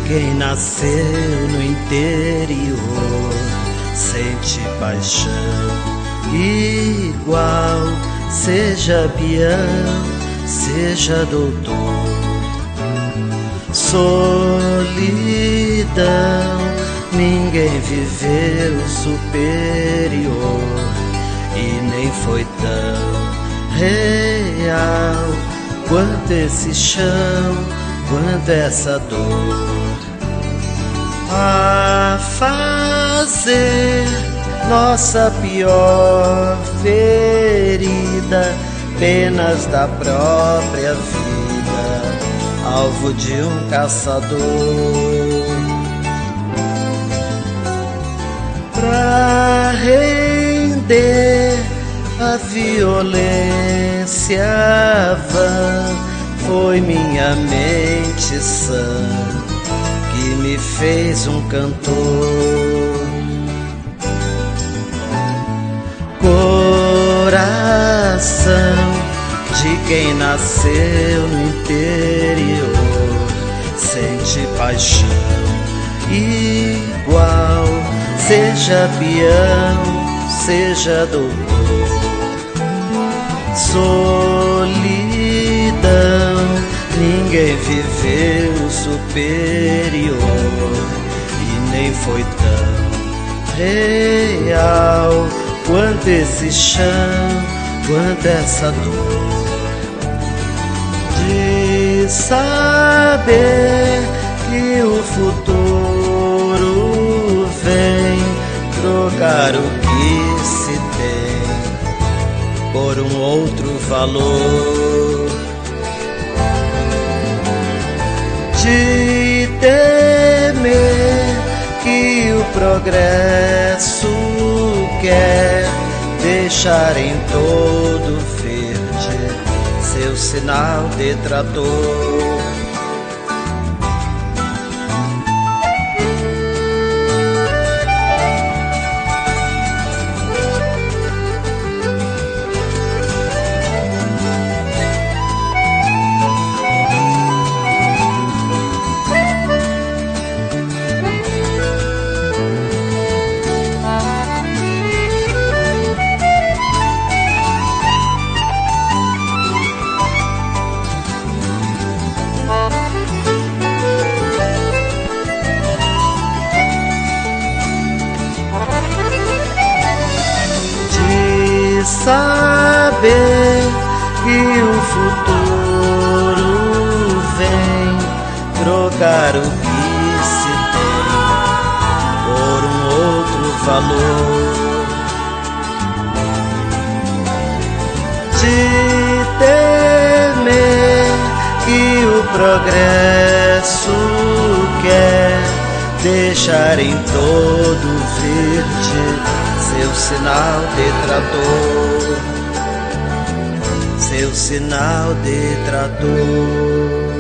Quem nasceu no interior sente paixão igual, seja peão, seja doutor. Solidão, ninguém viveu superior e nem foi tão real quanto esse chão, quanto essa dor. A fazer nossa pior ferida, penas da própria vida, alvo de um caçador. Pra render a violência vã, foi minha mente sã que me fez um cantor. Coração de quem nasceu no interior sente paixão igual, seja peão, seja doutor. Solidão, ninguém viveu superior e nem foi tão real quanto esse chão, quanto essa dor. De saber que o futuro vem trocar o que se tem por um outro valor. De temer que o progresso quer deixar em todo verde seu sinal detrator. Saber que o futuro vem trocar o que se tem por um outro valor. De temer que o progresso quer deixar em todo verde seu sinal detrator, seu sinal detrator.